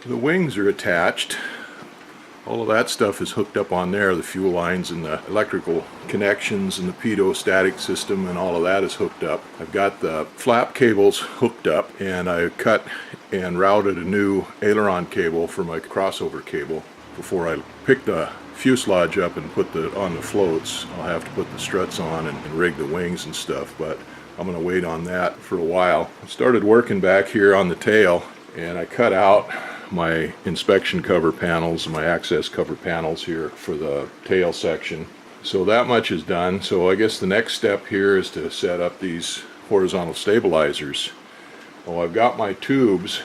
The wings are attached. All of that stuff is hooked up on there, the fuel lines and the electrical connections and the pitot static system and all of that is hooked up. I've got the flap cables hooked up, and I cut and routed a new aileron cable for my crossover cable. Before I pick the fuselage up and put on the floats, I'll have to put the struts on and rig the wings and stuff, but I'm going to wait on that for a while. I started working back here on the tail, and I cut out my inspection cover panels, my access cover panels here for the tail section. So that much is done. So I guess the next step here is to set up these horizontal stabilizers. Well, I've got my tubes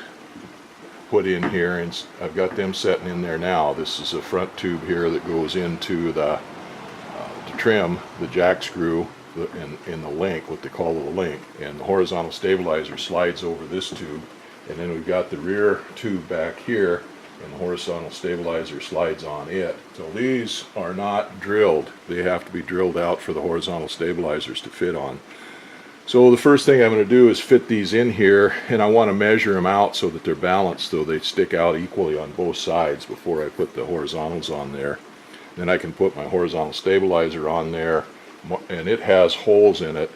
put in here, and I've got them setting in there now. This is a front tube here that goes into the trim, the jack screw, in the link, what they call the link, and the horizontal stabilizer slides over this tube. And then we've got the rear tube back here, and the horizontal stabilizer slides on it. So these are not drilled. They have to be drilled out for the horizontal stabilizers to fit on. So the first thing I'm going to do is fit these in here, and I want to measure them out so that they're balanced, so they stick out equally on both sides before I put the horizontals on there. Then I can put my horizontal stabilizer on there, and it has holes in it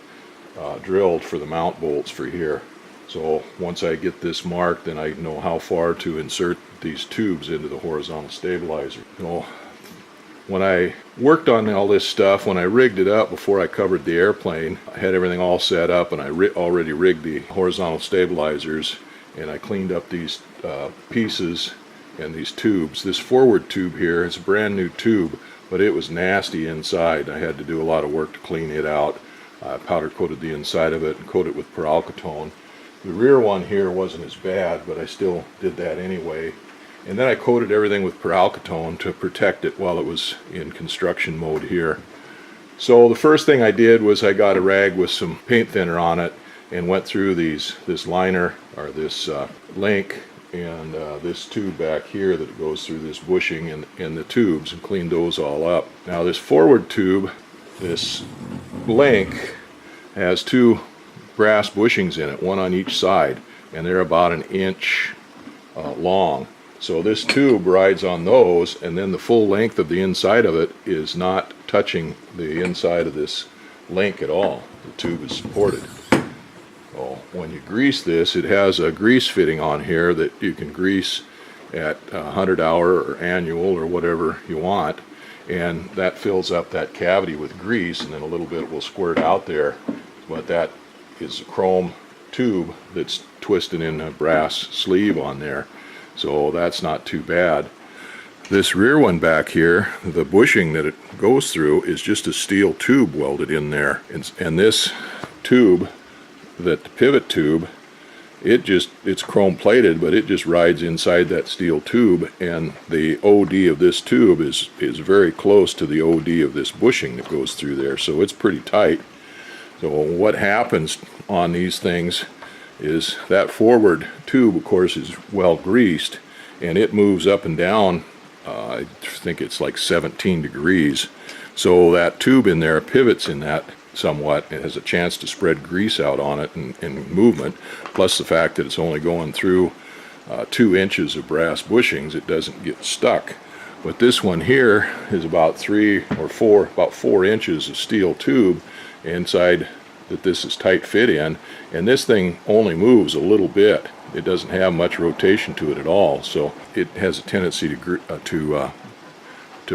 drilled for the mount bolts for here. So once I get this marked, then I know how far to insert these tubes into the horizontal stabilizer. So when I worked on all this stuff, when I rigged it up before I covered the airplane, I had everything all set up, and I already rigged the horizontal stabilizers, and I cleaned up these pieces and these tubes. This forward tube here is a brand new tube, but it was nasty inside. I had to do a lot of work to clean it out. I powder coated the inside of it and coated it with peralkatone. The rear one here wasn't as bad, but I still did that anyway. And then I coated everything with peralkatone to protect it while it was in construction mode here. So the first thing I did was I got a rag with some paint thinner on it and went through this liner, or this link, and this tube back here that goes through this bushing and the tubes, and cleaned those all up. Now this forward tube, this link, has two brass bushings in it, one on each side, and they're about 1 inch long. So this tube rides on those, and then the full length of the inside of it is not touching the inside of this link at all. The tube is supported. So when you grease this, it has a grease fitting on here that you can grease at 100-hour or annual or whatever you want, and that fills up that cavity with grease, and then a little bit will squirt out there. But that is a chrome tube that's twisted in a brass sleeve on there, so that's not too bad. This rear one back here, the bushing that it goes through is just a steel tube welded in there, and this tube, that pivot tube, it's chrome plated, but it just rides inside that steel tube, and the OD of this tube is very close to the OD of this bushing that goes through there, so it's pretty tight. So what happens on these things is that forward tube, of course, is well greased, and it moves up and down, I think it's like 17 degrees. So that tube in there pivots in that somewhat. It has a chance to spread grease out on it in movement, plus the fact that it's only going through 2 inches of brass bushings, it doesn't get stuck. But this one here is about 4 inches of steel tube inside that this is tight fit in, and this thing only moves a little bit. It doesn't have much rotation to it at all, so it has a tendency to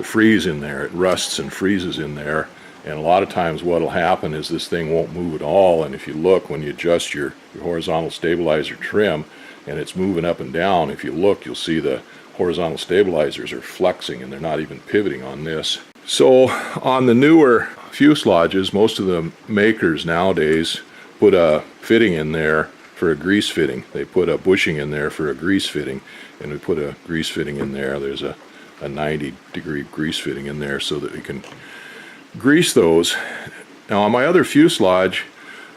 freeze in there. It rusts and freezes in there, and a lot of times what will happen is this thing won't move at all, and if you look, when you adjust your horizontal stabilizer trim and it's moving up and down, if you look, you'll see the horizontal stabilizers are flexing and they're not even pivoting on this. So on the newer fuselages, most of the makers nowadays put a fitting in there for a grease fitting. They put a bushing in there for a grease fitting, and we put a grease fitting in there. There's a 90-degree grease fitting in there so that we can grease those. Now on my other fuselage,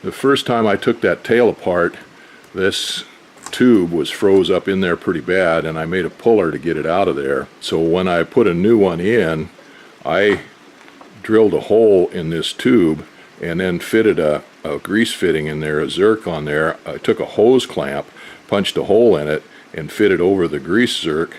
the first time I took that tail apart, this tube was froze up in there pretty bad, and I made a puller to get it out of there. So when I put a new one in, I drilled a hole in this tube and then fitted a grease fitting in there, a zerk on there. I took a hose clamp, punched a hole in it, and fitted over the grease zerk,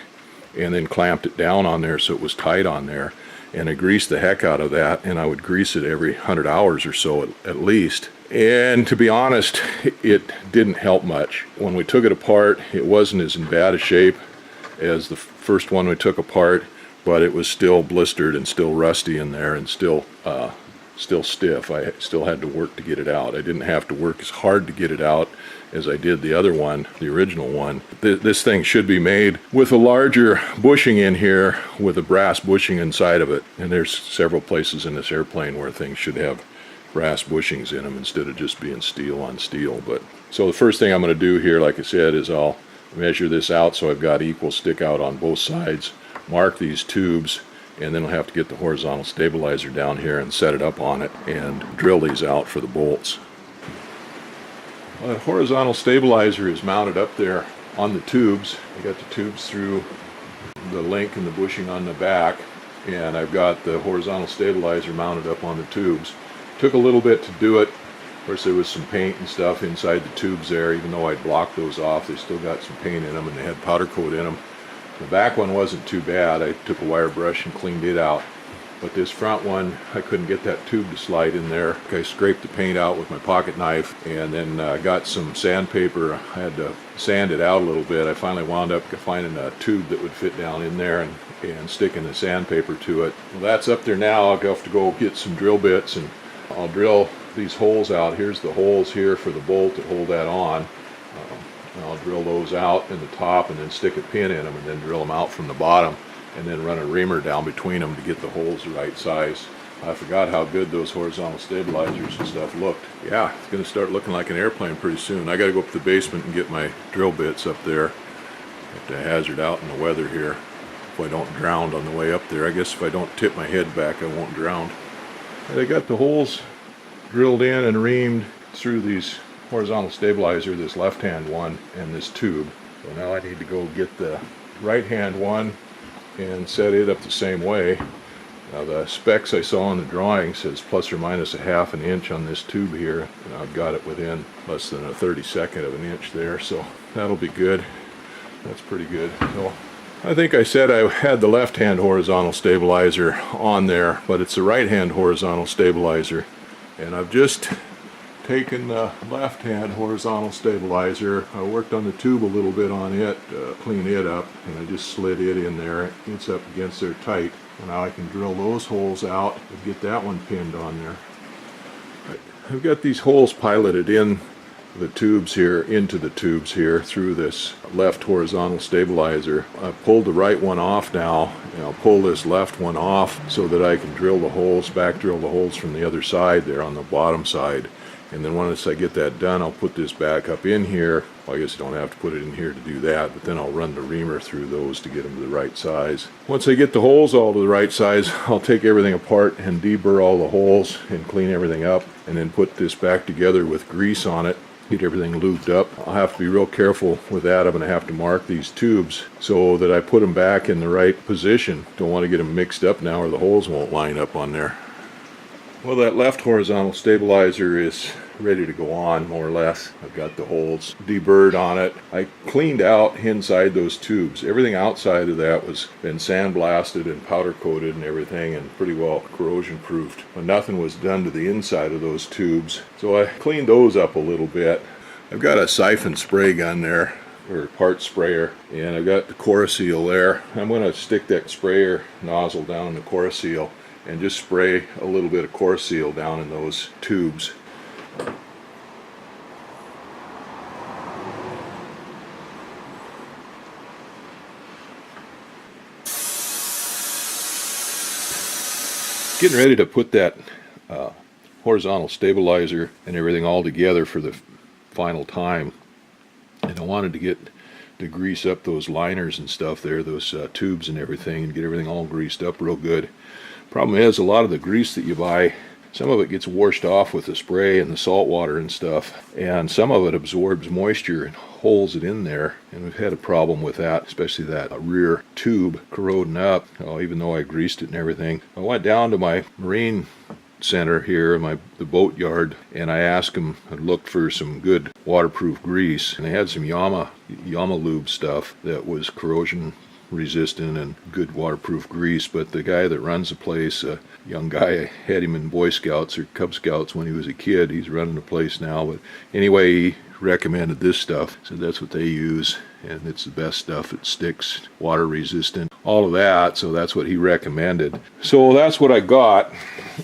and then clamped it down on there so it was tight on there. And I greased the heck out of that, and I would grease it every 100 hours or so at least. And to be honest, it didn't help much. When we took it apart, it wasn't as in bad a shape as the first one we took apart, but it was still blistered and still rusty in there and still stiff. I still had to work to get it out. I didn't have to work as hard to get it out as I did the other one, the original one. This thing should be made with a larger bushing in here with a brass bushing inside of it. And there's several places in this airplane where things should have brass bushings in them instead of just being steel on steel. But so the first thing I'm going to do here, like I said, is I'll measure this out so I've got equal stick out on both sides, mark these tubes, and then I'll have to get the horizontal stabilizer down here and set it up on it and drill these out for the bolts. Well, the horizontal stabilizer is mounted up there on the tubes. I got the tubes through the link and the bushing on the back, and I've got the horizontal stabilizer mounted up on the tubes. Took a little bit to do it. Of course, there was some paint and stuff inside the tubes there. Even though I'd blocked those off, they still got some paint in them, and they had powder coat in them. The back one wasn't too bad. I took a wire brush and cleaned it out. But this front one, I couldn't get that tube to slide in there. I scraped the paint out with my pocket knife, and then got some sandpaper. I had to sand it out a little bit. I finally wound up finding a tube that would fit down in there and sticking the sandpaper to it. Well, that's up there now. I'll have to go get some drill bits, and I'll drill these holes out. Here's the holes here for the bolt that hold that on. And I'll drill those out in the top and then stick a pin in them and then drill them out from the bottom, and then run a reamer down between them to get the holes the right size. I forgot how good those horizontal stabilizers and stuff looked. Yeah, it's going to start looking like an airplane pretty soon. I got to go up to the basement and get my drill bits up there. Have to hazard out in the weather here if I don't drown on the way up there. I guess if I don't tip my head back, I won't drown. And I got the holes drilled in and reamed through these horizontal stabilizer, this left-hand one, and this tube. So now I need to go get the right-hand one and set it up the same way. Now the specs I saw in the drawing says plus or minus a half an inch on this tube here, and I've got it within less than a 32nd of an inch there, so that'll be good. That's pretty good. So I think I said I had the left-hand horizontal stabilizer on there, but it's the right-hand horizontal stabilizer, and I've just taken the left-hand horizontal stabilizer. I worked on the tube a little bit on it, clean it up, and I just slid it in there. It's up against there tight. And now I can drill those holes out and get that one pinned on there. I've got these holes piloted in the tubes here, into the tubes here, through this left horizontal stabilizer. I've pulled the right one off now, and I'll pull this left one off so that I can drill the holes, back drill the holes from the other side there on the bottom side. And then once I get that done, I'll put this back up in here. Well, I guess you don't have to put it in here to do that, but then I'll run the reamer through those to get them to the right size. Once I get the holes all to the right size, I'll take everything apart and deburr all the holes and clean everything up, and then put this back together with grease on it, get everything lubed up. I'll have to be real careful with that. I'm going to have to mark these tubes so that I put them back in the right position. Don't want to get them mixed up now or the holes won't line up on there. Well, that left horizontal stabilizer is ready to go on, more or less. I've got the holes deburred on it. I cleaned out inside those tubes. Everything outside of that was been sandblasted and powder coated and everything, and pretty well corrosion proofed. But nothing was done to the inside of those tubes. So I cleaned those up a little bit. I've got a siphon spray gun there, or part sprayer, and I've got the Corasil there. I'm going to stick that sprayer nozzle down in the Corasil and just spray a little bit of Corasil down in those tubes. Getting ready to put that horizontal stabilizer and everything all together for the final time, and I wanted to get to grease up those liners and stuff there, those tubes and everything, and get everything all greased up real good. Problem is, a lot of the grease that you buy, some of it gets washed off with the spray and the salt water and stuff, and some of it absorbs moisture and holds it in there, and we've had a problem with that, especially that rear tube corroding up. Even though I greased it and everything, I went down to my marine center here in the boat yard, and I asked them, I looked for some good waterproof grease, and they had some Yama Lube stuff that was corrosion resistant and good waterproof grease. But the guy that runs the place, a young guy, I had him in Boy Scouts or Cub Scouts when he was a kid. He's running the place now, but anyway, he recommended this stuff. So that's what they use, and it's the best stuff. It sticks, water resistant, all of that. So that's what he recommended. So that's what I got,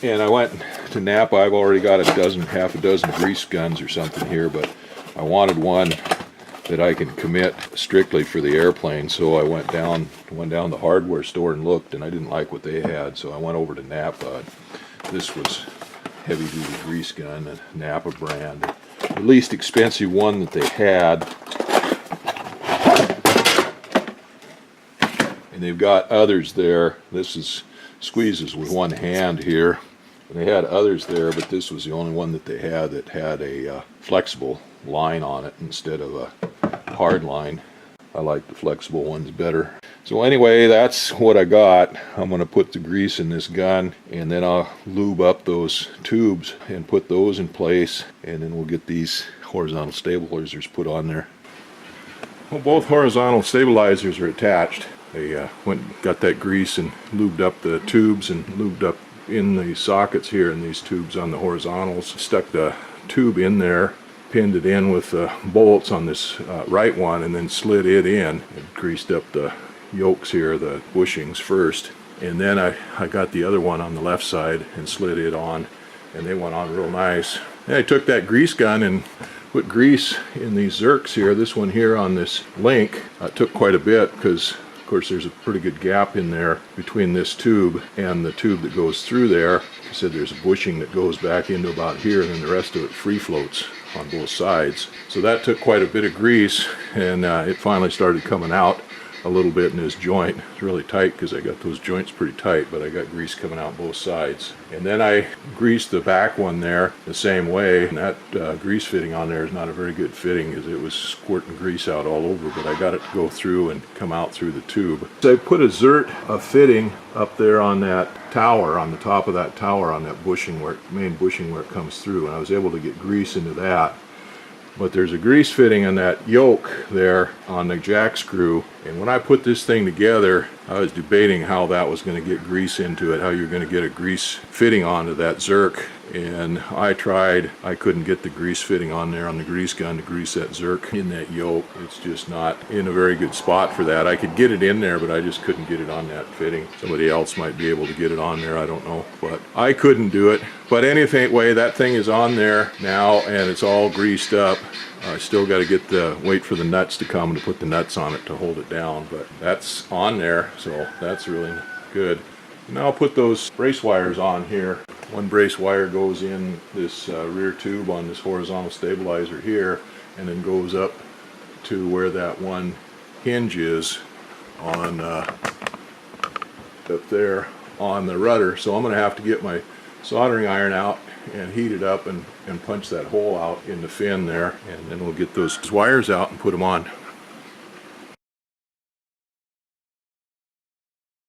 and I went to Napa. I've already got half a dozen grease guns or something here, but I wanted one that I can commit strictly for the airplane. So I went down to the hardware store and looked, and I didn't like what they had, so I went over to Napa. This was heavy duty grease gun, a Napa brand, the least expensive one that they had. And they've got others there. This squeezes with one hand here. And they had others there, but this was the only one that they had that had a flexible line on it instead of a hard line. I like the flexible ones better. So anyway, that's what I got. I'm going to put the grease in this gun, and then I'll lube up those tubes and put those in place, and then we'll get these horizontal stabilizers put on there. Well, both horizontal stabilizers are attached. They went and got that grease and lubed up the tubes and lubed up in the sockets here in these tubes on the horizontals. Stuck the tube in there, pinned it in with bolts on this right one, and then slid it in and greased up the yokes here, the bushings first, and then I got the other one on the left side and slid it on, and they went on real nice. Then I took that grease gun and put grease in these zerks here. This one here on this link took quite a bit, because of course there's a pretty good gap in there between this tube and the tube that goes through there. I said there's a bushing that goes back into about here, and then the rest of it free floats on both sides. So that took quite a bit of grease, and it finally started coming out a little bit in this joint. It's really tight because I got those joints pretty tight, but I got grease coming out both sides. And then I greased the back one there the same way, and that grease fitting on there is not a very good fitting because it was squirting grease out all over, but I got it to go through and come out through the tube. So I put a fitting up there on that tower, on the top of that tower, on that bushing main bushing where it comes through, and I was able to get grease into that. But there's a grease fitting on that yoke there on the jack screw, and when I put this thing together, I was debating how that was going to get grease into it, how you're going to get a grease fitting onto that Zerk, and I couldn't get the grease fitting on there on the grease gun to grease that Zerk in that yoke. It's just not in a very good spot for that. I could get it in there, but I just couldn't get it on that fitting. Somebody else might be able to get it on there, I don't know, but I couldn't do it. But anyway, that thing is on there now, and it's all greased up. I still got to wait for the nuts to come and to put the nuts on it to hold it down, but that's on there, so that's really good. Now I'll put those brace wires on here. One brace wire goes in this rear tube on this horizontal stabilizer here, and then goes up to where that one hinge is on up there on the rudder. So I'm going to have to get my soldering iron out and heat it up and punch that hole out in the fin there, and then we'll get those wires out and put them on.